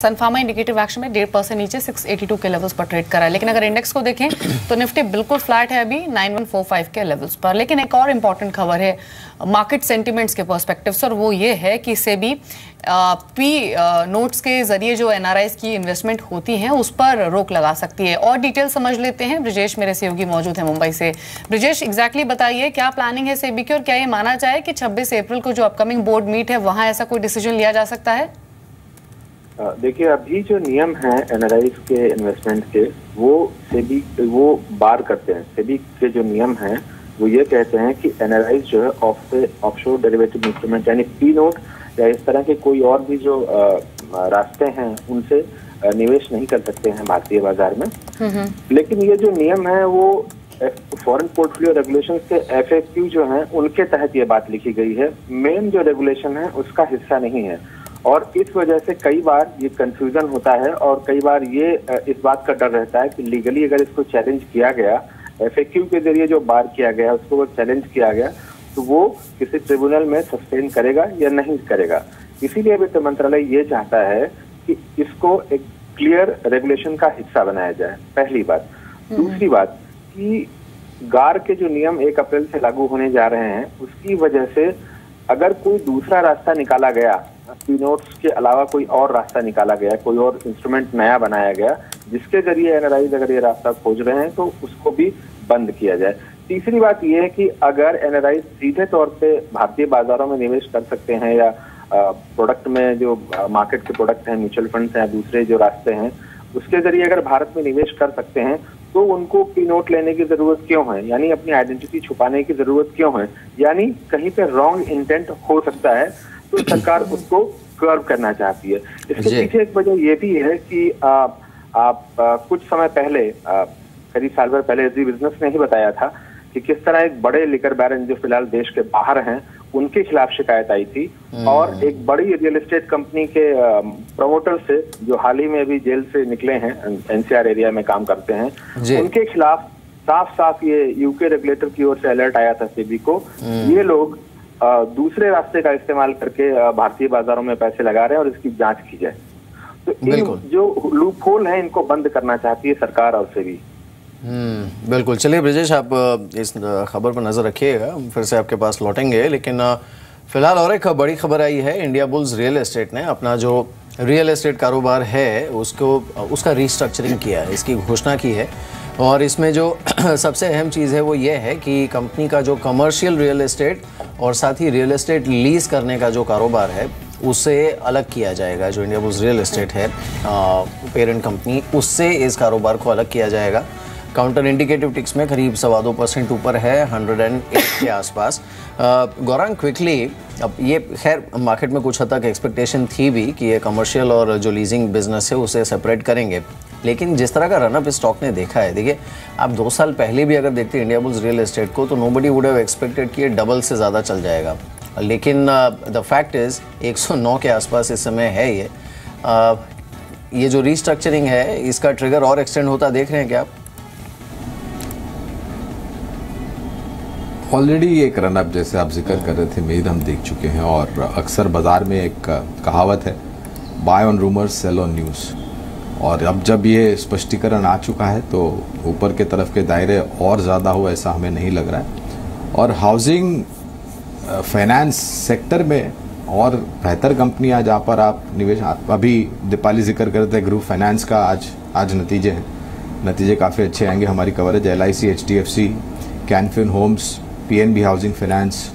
Sun Pharma indicative action में 1.5% नीचे 682 के लेवल्स पर ट्रेड करा है। लेकिन अगर इंडेक्स को देखें तो निफ्टी बिल्कुल फ्लैट है अभी 9145 के लेवल्स पर। लेकिन एक और इम्पॉर्टेंट खबर है मार्केट सेंटिमेंट्स के पर्सपेक्टिव से, और वो ये है कि सेबी पी नोट्स के जरिए जो एनआरआईज की इन्वेस्टमेंट होती है उस पर रोक लगा सकती है। और डिटेल समझ लेते हैं, ब्रिजेश मेरे सहयोगी मौजूद है मुंबई से। ब्रिजेश, एग्जैक्टली बताइए क्या प्लानिंग है सेबी की, और क्या ये माना जाए कि 26 अप्रैल को जो अपकमिंग बोर्ड मीट है वहां ऐसा कोई डिसीजन लिया जा सकता है? देखिए, अभी जो नियम है एनआरआईज के इन्वेस्टमेंट के, वो बार करते हैं। सेबी के जो नियम हैं वो ये कहते हैं कि एनआरआईज जो है ऑफशोर डेरिवेटिव इंस्ट्रूमेंट यानी पी नोट या इस तरह के कोई और भी जो रास्ते हैं उनसे निवेश नहीं कर सकते हैं भारतीय बाजार में। लेकिन ये जो नियम है वो फॉरेन पोर्टफोलियो रेगुलेशन के एफएक्यू जो हैं उनके तहत ये बात लिखी गई है। मेन जो रेगुलेशन है उसका हिस्सा नहीं है, और इस वजह से कई बार ये कंफ्यूजन होता है और कई बार ये इस बात का डर रहता है कि लीगली अगर इसको चैलेंज किया गया, एफएक्यू के जरिए जो बार किया गया उसको चैलेंज किया गया तो वो किसी ट्रिब्यूनल में सस्टेन करेगा या नहीं करेगा। इसीलिए वित्त मंत्रालय ये चाहता है कि इसको एक क्लियर रेगुलेशन का हिस्सा बनाया जाए, पहली बात। दूसरी बात कि गार के जो नियम 1 अप्रैल से लागू होने जा रहे हैं उसकी वजह से अगर कोई दूसरा रास्ता निकाला गया, पी नोट्स के अलावा कोई और रास्ता निकाला गया, कोई और इंस्ट्रूमेंट नया बनाया गया जिसके जरिए एनआरआईज अगर ये रास्ता खोज रहे हैं तो उसको भी बंद किया जाए। तीसरी बात यह है कि अगर एनआरआईज सीधे तौर पे भारतीय बाजारों में निवेश कर सकते हैं या प्रोडक्ट में जो मार्केट के प्रोडक्ट हैं, म्यूचुअल फंड्स हैं, दूसरे जो रास्ते हैं उसके जरिए अगर भारत में निवेश कर सकते हैं तो उनको पी नोट लेने की जरूरत क्यों है, यानी अपनी आइडेंटिटी छुपाने की जरूरत क्यों है, यानी कहीं पे रॉन्ग इंटेंट हो सकता है तो सरकार उसको कर्व करना चाहती है। इसके पीछे एक वजह ये भी है कि कुछ समय पहले, करीब साल भर पहले जी बिजनेस ने ही बताया था कि किस तरह एक बड़े लिकर बैरन जो फिलहाल देश के बाहर हैं उनके खिलाफ शिकायत आई थी, और एक बड़ी रियल एस्टेट कंपनी के प्रमोटर से जो हाल ही में भी जेल से निकले हैं, एनसीआर एरिया में काम करते हैं, उनके खिलाफ साफ साफ ये यूके रेगुलेटर की ओर से अलर्ट आया था सेबी को, ये लोग दूसरे रास्ते का इस्तेमाल करके भारतीय बाजारों में पैसे लगा रहे हैं और इसकी जांच की जाए। तो जो लूप होल है इनको बंद करना चाहती है सरकार और सेबी। बिल्कुल। चलिए ब्रिजेश, आप इस खबर पर नजर रखिएगा, हम फिर से आपके पास लौटेंगे। लेकिन फिलहाल और एक बड़ी खबर आई है, इंडिया बुल्स रियल एस्टेट ने अपना जो रियल एस्टेट कारोबार है उसका रीस्ट्रक्चरिंग किया है, इसकी घोषणा की है। और इसमें जो सबसे अहम चीज़ है वो ये है कि कंपनी का जो कमर्शियल रियल एस्टेट और साथ ही रियल एस्टेट लीज करने का जो कारोबार है उससे अलग किया जाएगा। जो इंडिया बुल्स रियल एस्टेट है पेरेंट कंपनी, उससे इस कारोबार को अलग किया जाएगा। काउंटर इंडिकेटिव टिक्स में करीब 2.25% ऊपर है, 108 के आसपास। गौरांग, क्विकली, अब ये खैर मार्केट में कुछ हद तक एक्सपेक्टेशन थी भी कि ये कमर्शियल और जो लीजिंग बिजनेस है उसे सेपरेट करेंगे, लेकिन जिस तरह का रनअप इस स्टॉक ने देखा है, देखिए आप 2 साल पहले भी अगर देखते इंडिया बुल्स रियल एस्टेट को तो नोबडी वुड हैव एक्सपेक्टेड कि ये डबल से ज़्यादा चल जाएगा। लेकिन द फैक्ट इज़ 109 के आसपास इस समय है ये जो रीस्ट्रक्चरिंग है इसका ट्रिगर और एक्सटेंड होता देख रहे हैं क्या आप? ऑलरेडी एक रनअप जैसे आप जिक्र कर रहे थे मेद हम देख चुके हैं, और अक्सर बाज़ार में एक कहावत है, buy on rumours sell on news. और अब जब ये स्पष्टीकरण आ चुका है तो ऊपर के तरफ के दायरे और ज़्यादा हो ऐसा हमें नहीं लग रहा है। और हाउसिंग फाइनेंस सेक्टर में और बेहतर कंपनियां जहाँ पर आप निवेश, अभी दीपाली जिक्र करते हैं ग्रुप फाइनेंस का, आज नतीजे हैं, नतीजे काफ़ी अच्छे आएंगे। हमारी coverage LIC, HDFC, Canfin homes, PNB housing finance,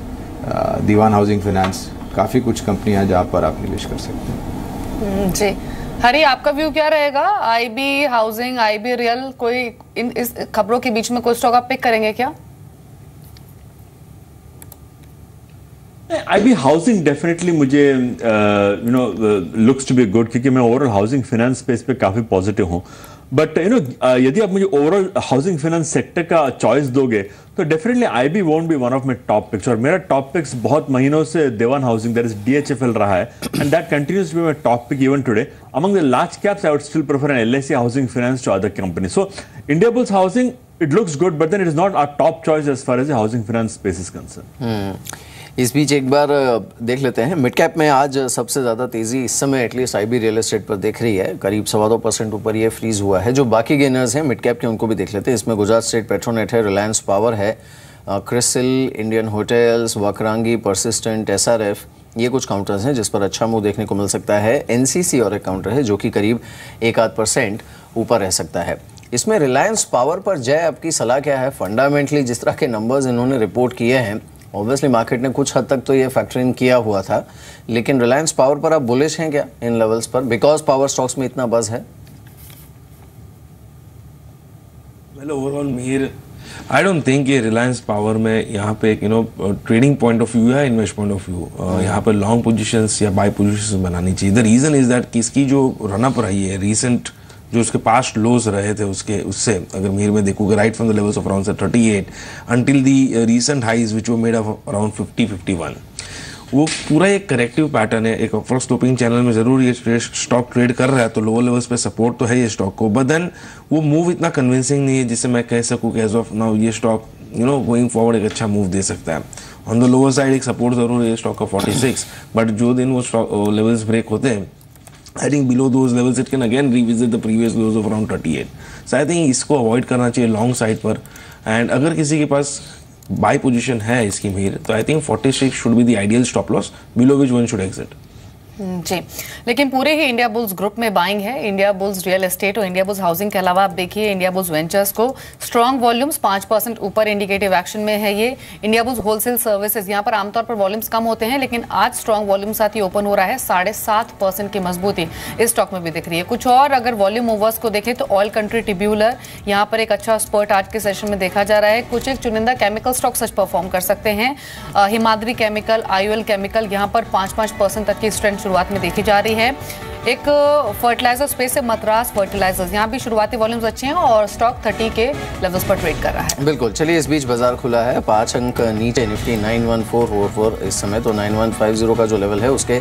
Dewan housing finance, काफ़ी कुछ कंपनियां जहाँ पर आप निवेश कर सकते हैं। जी हरी, आपका व्यू क्या रहेगा? IB हाउसिंग, IB रियल, कोई इस खबरों के बीच में कोई स्टॉक आप पिक करेंगे क्या? IB हाउसिंग डेफिनेटली मुझे लुक्स टू बी गुड, क्योंकि मैं ओवरऑल हाउसिंग फाइनेंस स्पेस पे काफी पॉजिटिव हूं। बट यदि आप मुझे ओवरऑल हाउसिंग फाइनेंस सेक्टर का चॉइस दोगे तो definitely IB won't be one of my top picks. और मेरा टॉप पिक्स बहुत महीनों से देवान हाउसिंग, दैट इज DHFL रहा है, and that continues to be my top pick even today. Among the large caps I would still prefer an LIC housing finance to other company. So India bulls housing, it looks good, but then it is not our top choice as far as the housing finance space is concerned. इस बीच एक बार देख लेते हैं mid cap में आज सबसे ज़्यादा तेज़ी इस समय एटलीस्ट IB रियल एस्टेट पर देख रही है, करीब 2.25% ऊपर ये फ्रीज हुआ है। जो बाकी गेनर्स हैं मिड कैप के उनको भी देख लेते हैं। इसमें गुजरात स्टेट पेट्रोनेट है, रिलायंस पावर है, CRISIL, Indian hotels, Vakrangee, persistent, SRF, ये कुछ काउंटर्स हैं जिस पर अच्छा मूव देखने को मिल सकता है। NCC और एक काउंटर है जो कि करीब 1-8% ऊपर रह सकता है। इसमें रिलायंस पावर पर जय आपकी सलाह क्या है? फंडामेंटली जिस तरह के नंबर्स इन्होंने रिपोर्ट किए हैं, ऑब्वियसली मार्केट ने कुछ हद तक तो ये फैक्टर इन किया हुआ था, लेकिन रिलायंस पावर पर आप बुलिश हैं क्या इन लेवल्स पर, बिकॉज पावर स्टॉक्स में इतना बज़ है? Well overall Mir I don't think ये रिलायंस पावर में यहाँ पे एक ट्रेडिंग पॉइंट ऑफ व्यू है, इन्वेस्ट पॉइंट ऑफ व्यू, यहाँ पे लॉन्ग पोजीशंस या बाय पोजीशंस बनानी चाहिए। द रीजन इज दैट कि इसकी जो रनअप रही है रिसेंट, जो उसके पास्ट लोज रहे थे उससे अगर मीर में देखोगे right from the levels of around 38 until the recent highs which वो मेड ऑफ अराउंड 50-51, वो पूरा एक करेक्टिव पैटर्न है। एक अपवर्ड स्लोपिंग चैनल में जरूर ये स्टॉक ट्रेड कर रहा है, तो लोअर लेवल्स पे सपोर्ट तो है ये स्टॉक को, बट देन वो मूव इतना कन्विंसिंग नहीं है जिससे मैं कह सकूँ कि एज ऑफ नाउ ये स्टॉक गोइंग फॉरवर्ड एक अच्छा मूव दे सकता है। ऑन द लोअर साइड एक सपोर्ट जरूर है स्टॉक का 46, बट जो दिन वो लेवल्स ब्रेक होते हैं, I think below those levels it can again revisit the previous lows of around 38. So I think इसको अवॉइड करना चाहिए लॉन्ग साइड पर। एंड अगर किसी के पास बाय पोजीशन है इसकी मीर, तो I think 46 should be the ideal stop loss below which one should exit. जी, लेकिन पूरे ही इंडिया बुल्स ग्रुप में बाइंग है। इंडिया बुल्स रियल एस्टेट और इंडिया बुल्स हाउसिंग के अलावा आप देखिए इंडिया बुल्स वेंचर्स को स्ट्रॉन्ग वॉल्यूम्स 5% ऊपर इंडिकेटिव एक्शन में है। ये इंडिया बुल्स होलसेल सर्विसेज, यहाँ पर आमतौर पर वॉल्यूम्स कम होते हैं, लेकिन आज स्ट्रॉन्ग वॉल्यूम साथ ही ओपन हो रहा है। 7.5% की मजबूती इस स्टॉक में भी दिख रही है। कुछ और अगर वॉल्यूम मूवर्स को देखें तो ऑयल कंट्री ट्रिब्यूलर, यहाँ पर एक अच्छा स्पर्ट आज के सेशन में देखा जा रहा है। कुछ एक चुनिंदा केमिकल स्टॉक सच परफॉर्म कर सकते हैं। हिमाद्री केमिकल, IOL केमिकल, यहाँ पर 5% तक की स्ट्रेंथ शुरुआत में देखी जा रही है। एक फर्टिलाइजर स्पेस से मद्रास फर्टिलाइजर्स, यहाँ भी शुरुआती वॉल्यूम्स अच्छे हैं और स्टॉक 30 के लेवल्स पर ट्रेड कर रहा है। बिल्कुल, चलिए इस बीच बाजार खुला है 5 अंक नीचे, निफ्टी 91444 इस समय, तो 9150 का जो लेवल है उसके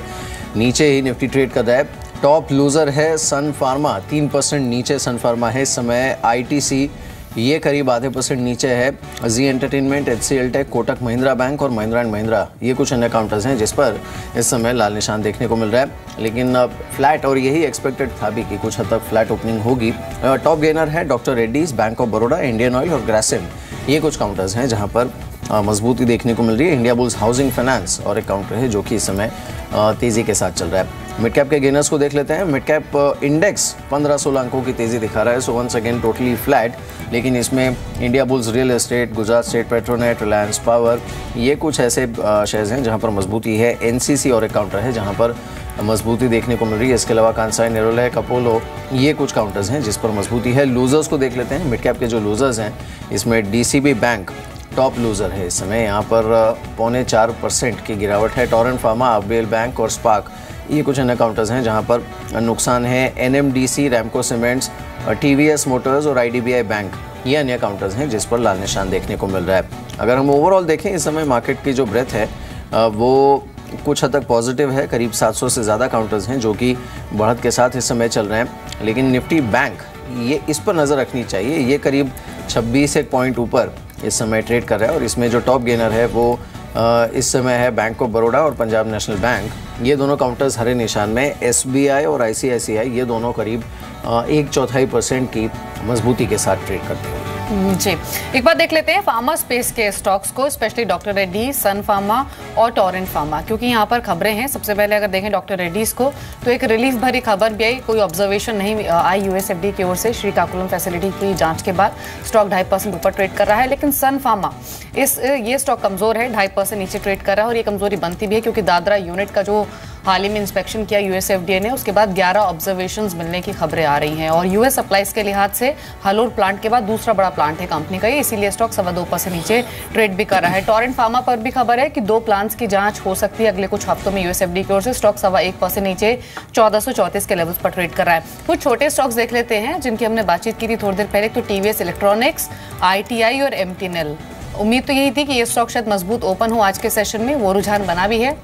नीचे ही निफ्टी ट्रेड कर रहा है। टॉप लूजर है सन फार्मा, 3% नीचे सन फार्मा है इस समय। ITC ये करीब आधे % नीचे है। Zee entertainment, HCL tech, Kotak Mahindra bank और महिंद्रा एंड महिंद्रा, ये कुछ अन्य काउंटर्स हैं जिस पर इस समय लाल निशान देखने को मिल रहा है, लेकिन फ्लैट, और यही एक्सपेक्टेड था भी कि कुछ हद तक फ्लैट ओपनिंग होगी। टॉप गेनर है doctor Reddy's, bank of Baroda, Indian oil और ग्रासिम, ये कुछ काउंटर्स हैं जहाँ पर मजबूती देखने को मिल रही है। इंडिया बुल्स हाउसिंग फाइनेंस और एक काउंटर है जो कि इस समय तेज़ी के साथ चल रहा है। मिड कैप के गेनर्स को देख लेते हैं। मिड कैप इंडेक्स 15-16 अंकों की तेज़ी दिखा रहा है, so once again totally flat, लेकिन इसमें India bulls real estate, Gujarat state petronet, Reliance power, ये कुछ ऐसे शेयर्स हैं जहां पर मजबूती है। NCC और एक काउंटर है जहां पर मजबूती देखने को मिल रही है। इसके अलावा कांसाई नेरोलैक, अपोलो, ये कुछ काउंटर्स हैं जिस पर मजबूती है। लूजर्स को देख लेते हैं। मिड कैप के जो लूजर्स हैं इसमें DCB बैंक टॉप लूजर है इस समय, यहाँ पर 0.25% की गिरावट है। टोरेंट फार्मा, आरबीएल बैंक और स्पार्क, ये कुछ अन्य काउंटर्स हैं जहां पर नुकसान है। NMDC, Ramco cements, TVS Motors और IDBI बैंक, ये अन्य काउंटर्स हैं जिस पर लाल निशान देखने को मिल रहा है। अगर हम ओवरऑल देखें इस समय मार्केट की जो ब्रेथ है वो कुछ हद तक पॉजिटिव है। करीब 700 से ज़्यादा काउंटर्स हैं जो कि बढ़त के साथ इस समय चल रहे हैं, लेकिन निफ्टी बैंक, ये इस पर नज़र रखनी चाहिए। ये करीब 26 एक पॉइंट ऊपर इस समय ट्रेड कर रहा है और इसमें जो टॉप गेनर है वो इस समय है बैंक ऑफ बड़ौदा और पंजाब नेशनल बैंक, ये दोनों काउंटर्स हरे निशान में। SBI और ICICI, ये दोनों करीब 1/4% की मजबूती के साथ ट्रेड करते हैं। जी, एक बार देख लेते हैं फार्मा स्पेस के स्टॉक्स को, स्पेशली डॉक्टर रेड्डी, सन फार्मा और टोरेंट फार्मा, क्योंकि यहाँ पर खबरें हैं। सबसे पहले अगर देखें डॉक्टर रेड्डीज को, तो एक रिलीफ भरी खबर भी आई, कोई ऑब्जर्वेशन नहीं आई USFDA की ओर से। श्रीकाकुलम फैसिलिटी की जांच के बाद स्टॉक 2.5% ऊपर ट्रेड कर रहा है, लेकिन सन फार्मा ये स्टॉक कमजोर है, 2.5% नीचे ट्रेड कर रहा है और ये कमजोरी बनती भी है क्योंकि दादरा यूनिट का जो हाल ही में इंस्पेक्शन किया USFDA ने, उसके बाद 11 ऑब्जर्वेशंस मिलने की खबरें आ रही हैं और US सप्लाईज के लिहाज से हलोर प्लांट के बाद दूसरा बड़ा प्लांट है कंपनी का, इसीलिए स्टॉक 2.25% नीचे ट्रेड भी कर रहा है। टोरेंट फार्मा पर भी खबर है कि 2 प्लांट्स की जांच हो सकती है अगले कुछ हफ्तों में USFDA की ओर से। स्टॉक 1.25% नीचे 1434 के लेवल्स पर ट्रेड कर रहा है। कुछ छोटे स्टॉक्स देख लेते हैं जिनकी हमने बातचीत की थी थोड़ी देर पहले, तो TVS इलेक्ट्रॉनिक्स, ITI और MTNL। उम्मीद तो यही थी कि ये स्टॉक शायद मजबूत ओपन हो आज के सेशन में, वो रुझान बना भी है।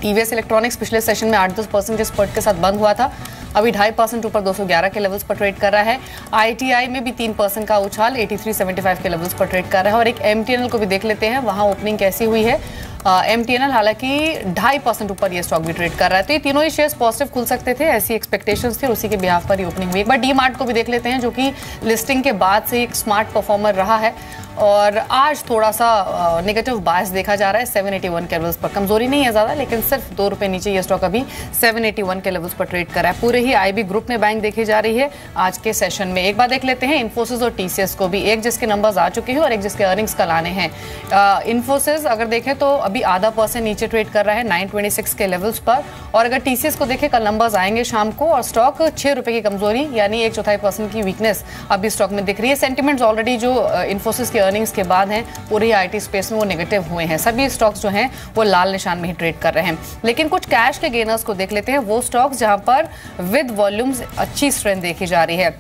TVS इलेक्ट्रॉनिक्स पिछले सेशन में 8-10% के स्पर्ट के साथ बंद हुआ था, अभी 2.5% ऊपर 211 के लेवल्स पर ट्रेड कर रहा है। ITI में भी 3% का उछाल 83.75 के लेवल्स पर ट्रेड कर रहा है। और एक MTNL को भी देख लेते हैं, वहां ओपनिंग कैसी हुई है। MTNL हालांकि 2.5% ऊपर ये स्टॉक भी ट्रेड कर रहा है। तो ये तीनों ही शेयर्स पॉजिटिव खुल सकते थे, ऐसी एक्सपेक्टेशंस थे, उसी के बिहाफ पर ही ओपनिंग हुई। एक बार डी-मार्ट को भी देख लेते हैं, जो कि लिस्टिंग के बाद से एक स्मार्ट परफॉर्मर रहा है और आज थोड़ा सा नेगेटिव बायस देखा जा रहा है। 781 के लेवल्स पर कमजोरी नहीं है ज़्यादा, लेकिन सिर्फ 2 रुपये नीचे ये स्टॉक अभी 781 के लेवल्स पर ट्रेड कर रहा है। पूरे ही IB ग्रुप में बैंक देखी जा रही है आज के सेशन में। एक बार देख लेते हैं इन्फोसिस और TCS को भी, एक जिसके नंबर्स आ चुके हैं और एक जिसके अर्निंग्स कल आने हैं। इन्फोसिस अगर देखें तो अभी 0.5% नीचे ट्रेड कर रहा है 926 के लेवल्स पर, और अगर TCS को देखें कल नंबर्स आएंगे शाम को और स्टॉक 6 रुपये की कमजोरी यानी 1/4% की वीकनेस अभी स्टॉक में दिख रही है। सेंटिमेंट्स ऑलरेडी जो इन्फोसिस के अर्निंग्स के बाद हैं पूरी IT स्पेस में वो नेगेटिव हुए हैं। सभी स्टॉक्स जो हैं वो लाल निशान में ही ट्रेड कर रहे हैं। लेकिन कुछ कैश के गेनर्स को देख लेते हैं, वो स्टॉक्स जहां पर विद वॉल्यूम्स अच्छी स्ट्रेंथ देखी जा रही है।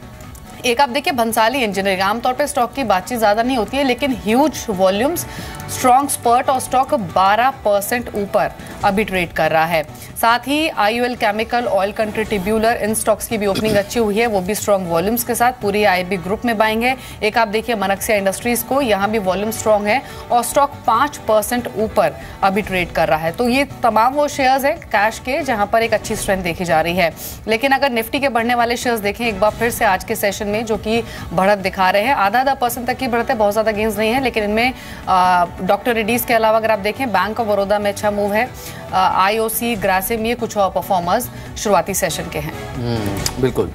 एक आप देखिए भंसाली इंजीनियरिंग, आमतौर पे स्टॉक की बातचीत ज़्यादा नहीं होती है, लेकिन ह्यूज वॉल्यूम्स, स्ट्रॉन्ग स्पर्ट और स्टॉक 12% ऊपर अभी ट्रेड कर रहा है। साथ ही IOL chemical, oil country tubular, इन स्टॉक्स की भी ओपनिंग अच्छी हुई है, वो भी स्ट्रॉन्ग वॉल्यूम्स के साथ। पूरी IB ग्रुप में बाइंग है। एक आप देखिए मनक्सिया इंडस्ट्रीज को, यहाँ भी वॉल्यूम स्ट्रॉन्ग है और स्टॉक 5% ऊपर अभी ट्रेड कर रहा है। तो ये तमाम वो शेयर्स है कैश के जहां पर एक अच्छी स्ट्रेंथ देखी जा रही है। लेकिन अगर निफ्टी के बढ़ने वाले शेयर्स देखें एक बार फिर से आज के सेशन में, जो कि बढ़त दिखा रहे हैं, 0.5% तक की बढ़त है, बहुत ज्यादा गेंस नहीं है, लेकिन इनमें डॉक्टर रेड्डीज के अलावा अगर आप देखें बैंक ऑफ बड़ौदा में अच्छा मूव है, IOC, ग्रासिम, ये कुछ और परफॉर्मर्स शुरुआती सेशन के हैं। बिल्कुल।